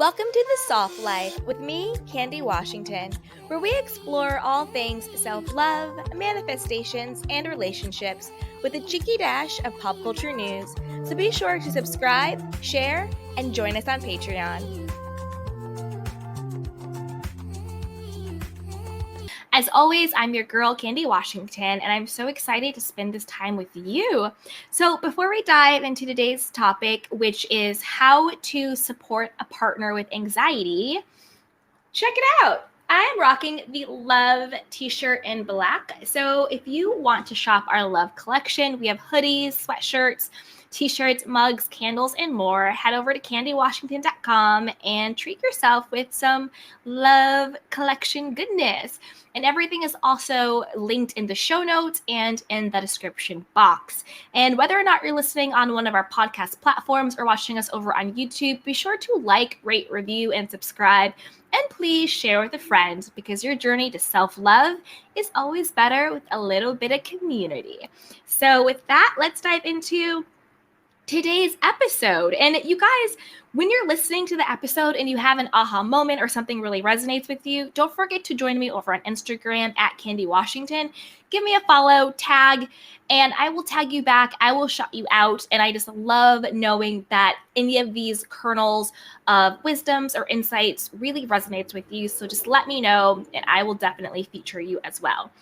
Welcome to The Soft Life with me, Candy Washington, where we explore all things self-love, manifestations, and relationships with a cheeky dash of pop culture news. So be sure to subscribe, share, and join us on Patreon. As always, I'm your girl, Candy Washington, and I'm so excited to spend this time with you. So before we dive into today's topic, which is how to support a partner with anxiety, check it out. I'm rocking the Love t-shirt in black. So if you want to shop our Love collection, we have hoodies, sweatshirts, t-shirts, mugs, candles, and more. Head over to candywashington.com and treat yourself with some Love collection goodness. And everything is also linked in the show notes and in the description box. And whether or not you're listening on one of our podcast platforms or watching us over on YouTube, be sure to like, rate, review, and subscribe. And please share with a friend because your journey to self-love is always better with a little bit of community. So with that, let's dive into today's episode. And you guys, when you're listening to the episode and you have an aha moment or something really resonates with you, don't forget to join me over on Instagram at Candy Washington. Give me a follow, tag, and I will tag you back. I will shout you out. And I just love knowing that any of these kernels of wisdoms or insights really resonates with you. So just let me know and I will definitely feature you as well.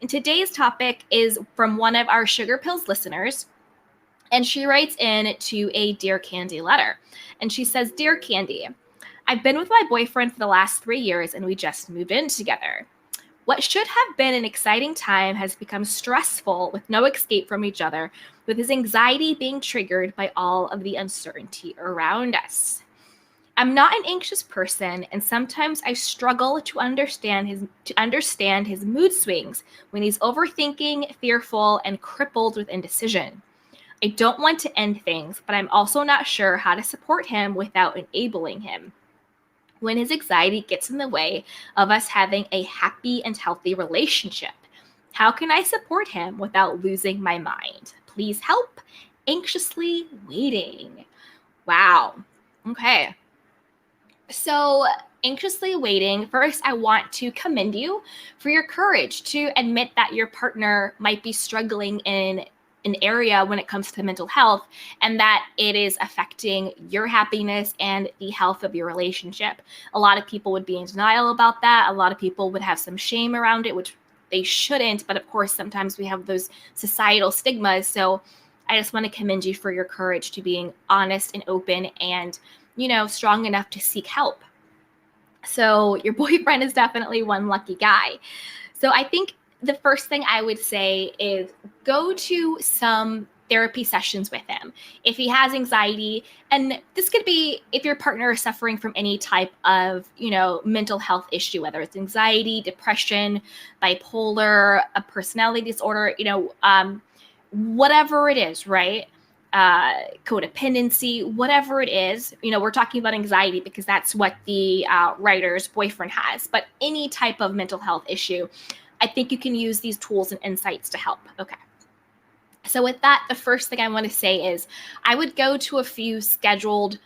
And today's topic is from one of our Sugar Pills listeners. And she writes in to a Dear Candy letter. And she says, Dear Candy, I've been with my boyfriend for the last 3 years and we just moved in together. What should have been an exciting time has become stressful with no escape from each other, with his anxiety being triggered by all of the uncertainty around us. I'm not an anxious person, and sometimes I struggle to understand his mood swings when he's overthinking, fearful, and crippled with indecision. I don't want to end things, but I'm also not sure how to support him without enabling him when his anxiety gets in the way of us having a happy and healthy relationship. How can I support him without losing my mind? Please help. Anxiously waiting. Wow. Okay. So, anxiously waiting, first, I want to commend you for your courage to admit that your partner might be struggling in an area when it comes to mental health and that it is affecting your happiness and the health of your relationship. A lot of people would be in denial about that. A lot of people would have some shame around it, which they shouldn't. But of course, sometimes we have those societal stigmas. So I just want to commend you for your courage to being honest and open and, strong enough to seek help. So your boyfriend is definitely one lucky guy. So I think the first thing I would say is go to some therapy sessions with him. If he has anxiety, and this could be if your partner is suffering from any type of, mental health issue, whether it's anxiety, depression, bipolar, a personality disorder, whatever it is, right? Codependency, whatever it is, we're talking about anxiety because that's what the writer's boyfriend has, but any type of mental health issue, I think you can use these tools and insights to help. Okay. So with that, the first thing I want to say is I would go to a few scheduled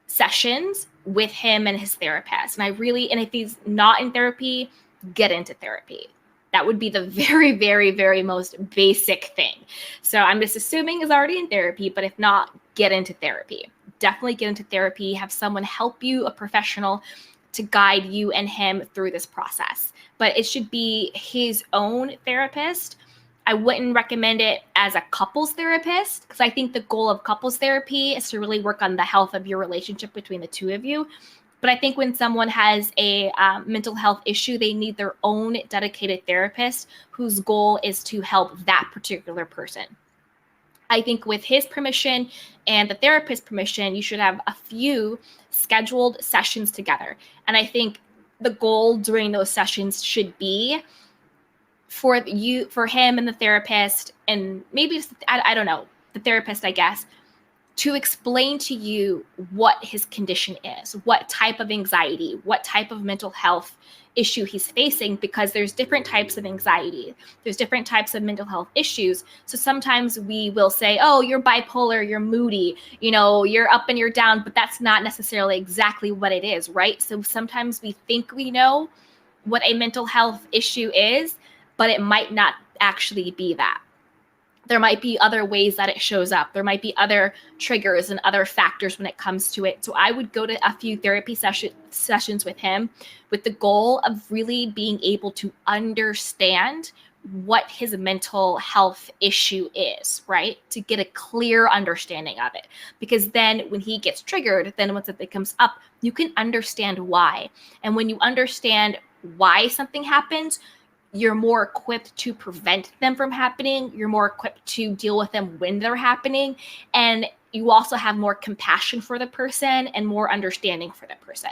sessions with him and his therapist. And if he's not in therapy, get into therapy. That would be the very, very, very most basic thing. So I'm just assuming he's already in therapy, but if not, get into therapy. Definitely get into therapy. Have someone help you, a professional, to guide you and him through this process. But it should be his own therapist. I wouldn't recommend it as a couples therapist because I think the goal of couples therapy is to really work on the health of your relationship between the two of you. But I think when someone has a mental health issue, they need their own dedicated therapist whose goal is to help that particular person. I think with his permission and the therapist's permission, you should have a few scheduled sessions together. And I think the goal during those sessions should be for him and the therapist, and maybe just, I don't know, the therapist, I guess, to explain to you what his condition is, what type of anxiety, what type of mental health issue he's facing, because there's different types of anxiety. There's different types of mental health issues. So sometimes we will say, oh, you're bipolar, you're moody, you're up and you're down, but that's not necessarily exactly what it is, right? So sometimes we think we know what a mental health issue is, but it might not actually be that. There might be other ways that it shows up. There might be other triggers and other factors when it comes to it. So I would go to a few therapy sessions with him with the goal of really being able to understand what his mental health issue is, right? To get a clear understanding of it. Because then when he gets triggered, then once it comes up, you can understand why. And when you understand why something happens, you're more equipped to prevent them from happening. You're more equipped to deal with them when they're happening. And you also have more compassion for the person and more understanding for the person.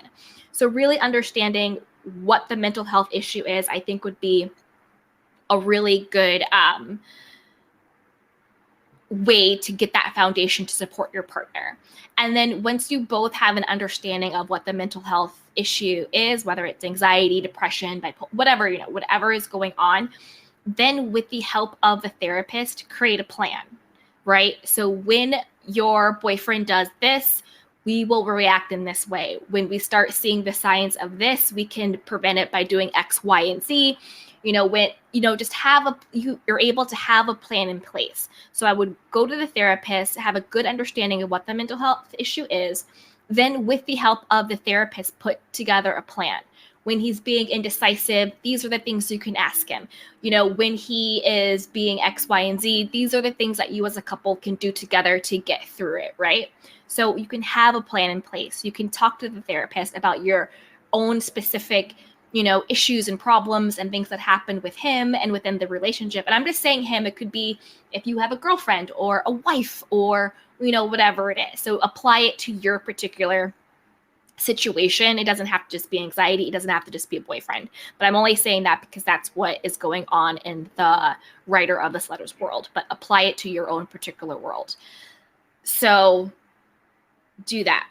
So really understanding what the mental health issue is, I think would be a really good way to get that foundation to support your partner. And then once you both have an understanding of what the mental health issue is, whether it's anxiety, depression, bipolar, whatever, whatever is going on, then with the help of the therapist, create a plan, right? So when your boyfriend does this, we will react in this way. When we start seeing the signs of this, we can prevent it by doing X, Y, and Z. When just you're able to have a plan in place. So I would go to the therapist, have a good understanding of what the mental health issue is, then with the help of the therapist, put together a plan. When he's being indecisive, these are the things you can ask him. When he is being X, Y, and Z, these are the things that you as a couple can do together to get through it, right? So you can have a plan in place. You can talk to the therapist about your own specific issues and problems and things that happen with him and within the relationship. And I'm just saying him, it could be if you have a girlfriend or a wife or, whatever it is. So apply it to your particular situation. It doesn't have to just be anxiety. It doesn't have to just be a boyfriend. But I'm only saying that because that's what is going on in the writer of this letter's world. But apply it to your own particular world. So do that.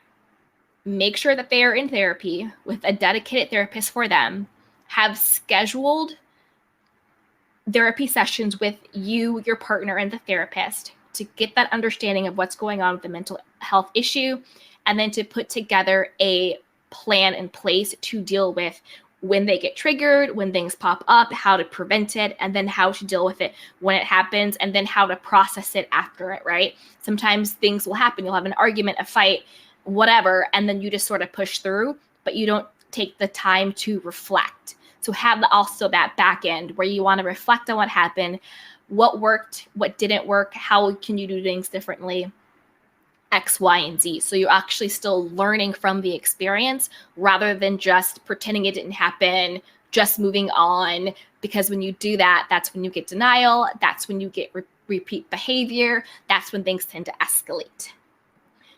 Make sure that they are in therapy with a dedicated therapist for them. Have scheduled therapy sessions with you, your partner, and the therapist to get that understanding of what's going on with the mental health issue, and then to put together a plan in place to deal with when they get triggered, when things pop up, how to prevent it, and then how to deal with it when it happens, and then how to process it after it, right? Sometimes things will happen. You'll have an argument, a fight, whatever, and then you just sort of push through, but you don't take the time to reflect. So have also that back end where you want to reflect on what happened, what worked, what didn't work, how can you do things differently, X, Y, and Z. So you're actually still learning from the experience rather than just pretending it didn't happen, just moving on. Because when you do that, that's when you get denial. That's when you get repeat behavior. That's when things tend to escalate.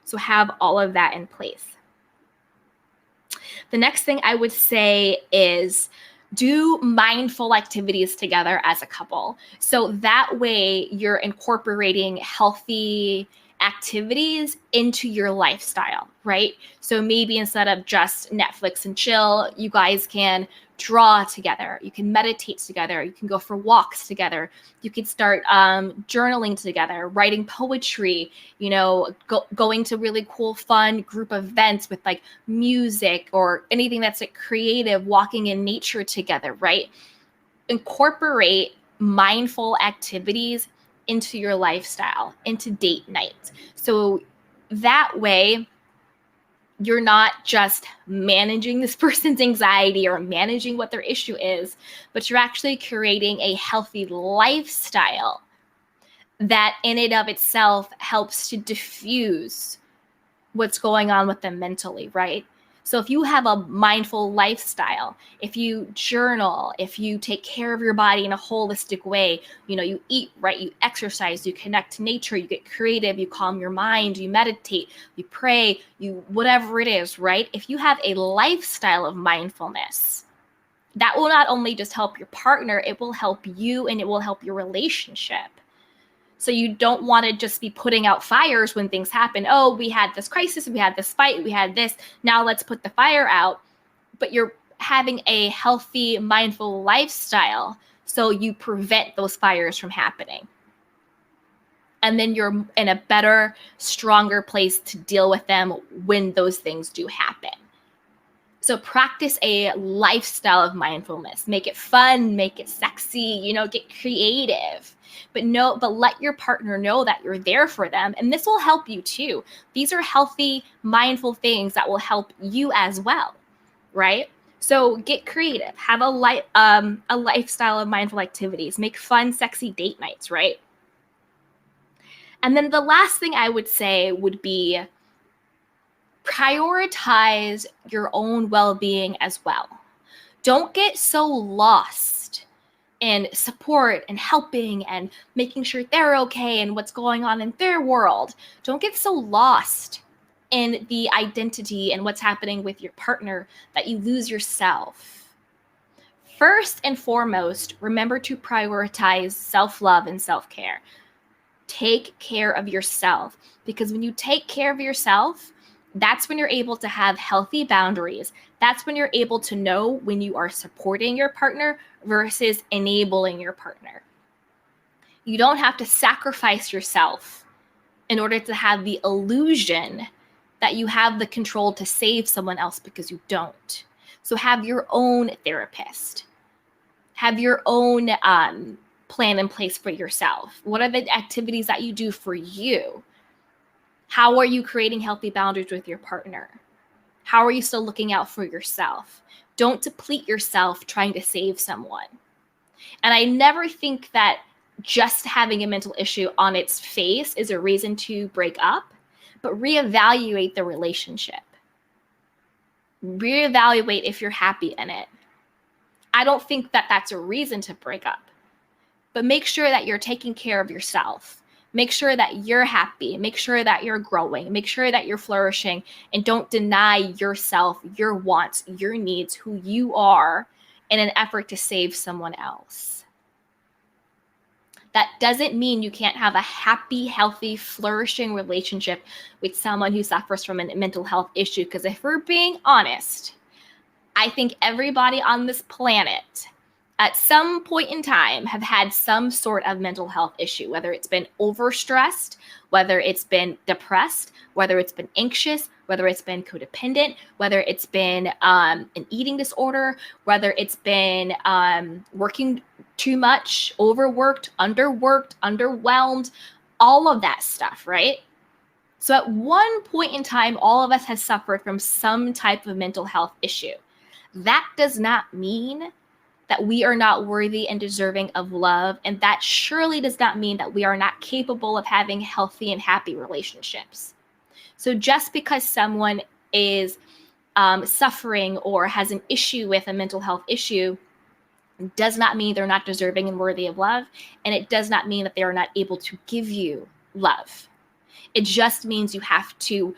So have all of that in place. The next thing I would say is do mindful activities together as a couple. So that way you're incorporating healthy activities into your lifestyle, right? So maybe instead of just Netflix and chill, you guys can draw together, you can meditate together, you can go for walks together, you can start journaling together, writing poetry, going to really cool, fun group events with like music or anything that's like creative, walking in nature together, right? Incorporate mindful activities into your lifestyle, into date night. So that way, you're not just managing this person's anxiety or managing what their issue is, but you're actually creating a healthy lifestyle that in and of itself helps to diffuse what's going on with them mentally, right? So if you have a mindful lifestyle, if you journal, if you take care of your body in a holistic way, you eat right, you exercise, you connect to nature, you get creative, you calm your mind, you meditate, you pray, you whatever it is, right? If you have a lifestyle of mindfulness, that will not only just help your partner, it will help you and it will help your relationship. So you don't want to just be putting out fires when things happen. Oh, we had this crisis, we had this fight, we had this. Now let's put the fire out. But you're having a healthy, mindful lifestyle so you prevent those fires from happening. And then you're in a better, stronger place to deal with them when those things do happen. So practice a lifestyle of mindfulness. Make it fun, make it sexy, get creative. But let your partner know that you're there for them. And this will help you too. These are healthy, mindful things that will help you as well, right? So get creative. Have a lifestyle of mindful activities. Make fun, sexy date nights, right? And then the last thing I would say would be prioritize your own well-being as well. Don't get so lost in support and helping and making sure they're okay and what's going on in their world. Don't get so lost in the identity and what's happening with your partner that you lose yourself. First and foremost, remember to prioritize self-love and self-care. Take care of yourself, because when you take care of yourself, that's when you're able to have healthy boundaries. That's when you're able to know when you are supporting your partner versus enabling your partner. You don't have to sacrifice yourself in order to have the illusion that you have the control to save someone else, because you don't. So have your own therapist. Have your own plan in place for yourself. What are the activities that you do for you? How are you creating healthy boundaries with your partner? How are you still looking out for yourself? Don't deplete yourself trying to save someone. And I never think that just having a mental issue on its face is a reason to break up, but reevaluate the relationship. Reevaluate if you're happy in it. I don't think that that's a reason to break up. But make sure that you're taking care of yourself. Make sure that you're happy. Make sure that you're growing. Make sure that you're flourishing. And don't deny yourself, your wants, your needs, who you are, in an effort to save someone else. That doesn't mean you can't have a happy, healthy, flourishing relationship with someone who suffers from a mental health issue. Because if we're being honest, I think everybody on this planet at some point in time have had some sort of mental health issue, whether it's been overstressed, whether it's been depressed, whether it's been anxious, whether it's been codependent, whether it's been an eating disorder, whether it's been working too much, overworked, underwhelmed, all of that stuff, right? So at one point in time, all of us have suffered from some type of mental health issue. That does not mean that we are not worthy and deserving of love. And that surely does not mean that we are not capable of having healthy and happy relationships. So just because someone is suffering or has an issue with a mental health issue does not mean they're not deserving and worthy of love. And it does not mean that they are not able to give you love. It just means you have to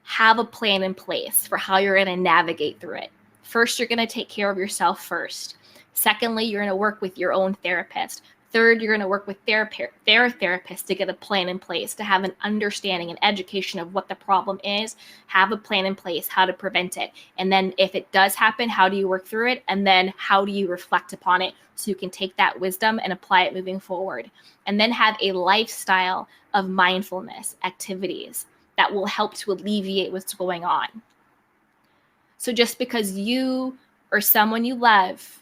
have a plan in place for how you're going to navigate through it. First, you're going to take care of yourself first. Secondly, you're going to work with your own therapist. Third, you're going to work with their therapist to get a plan in place, to have an understanding and education of what the problem is, have a plan in place, how to prevent it. And then if it does happen, how do you work through it? And then how do you reflect upon it so you can take that wisdom and apply it moving forward? And then have a lifestyle of mindfulness activities that will help to alleviate what's going on. So just because you or someone you love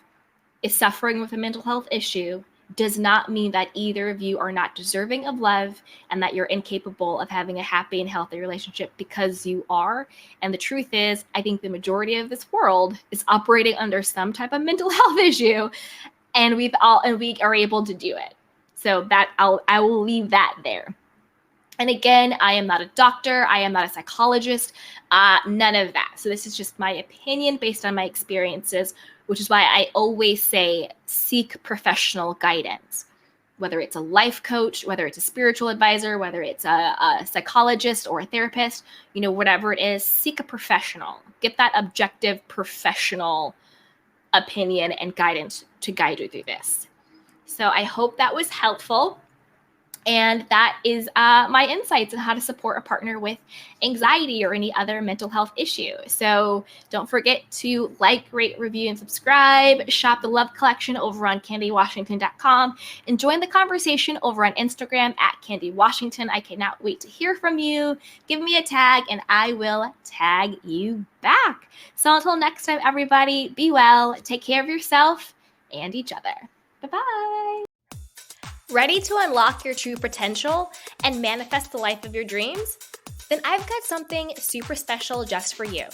is suffering with a mental health issue does not mean that either of you are not deserving of love and that you're incapable of having a happy and healthy relationship, because you are. And the truth is, I think the majority of this world is operating under some type of mental health issue, and we are able to do it. So I will leave that there. And again, I am not a doctor. I am not a psychologist, none of that. So this is just my opinion based on my experiences, which is why I always say seek professional guidance, whether it's a life coach, whether it's a spiritual advisor, whether it's a psychologist or a therapist, whatever it is, seek a professional. Get that objective professional opinion and guidance to guide you through this. So I hope that was helpful. And that is my insights on how to support a partner with anxiety or any other mental health issue. So don't forget to like, rate, review, and subscribe. Shop the Love Collection over on candywashington.com and join the conversation over on Instagram at candywashington. I cannot wait to hear from you. Give me a tag and I will tag you back. So until next time, everybody, be well, take care of yourself and each other. Bye-bye. Ready to unlock your true potential and manifest the life of your dreams? Then I've got something super special just for you.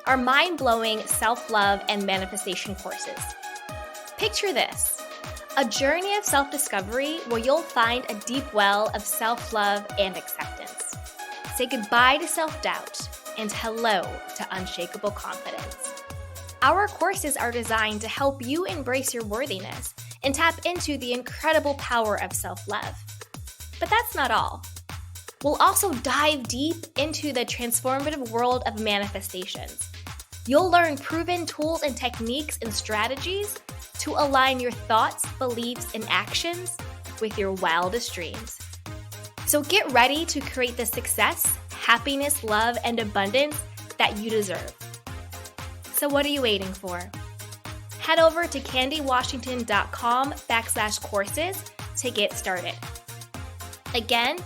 Our mind-blowing self-love and manifestation courses. Picture this, a journey of self-discovery where you'll find a deep well of self-love and acceptance. Say goodbye to self-doubt and hello to unshakable confidence. Our courses are designed to help you embrace your worthiness and tap into the incredible power of self-love. But that's not all. We'll also dive deep into the transformative world of manifestations. You'll learn proven tools and techniques and strategies to align your thoughts, beliefs, and actions with your wildest dreams. So get ready to create the success, happiness, love, and abundance that you deserve. So what are you waiting for? Head over to candywashington.com/courses to get started. Again,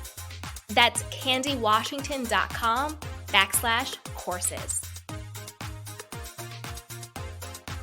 that's candywashington.com/courses.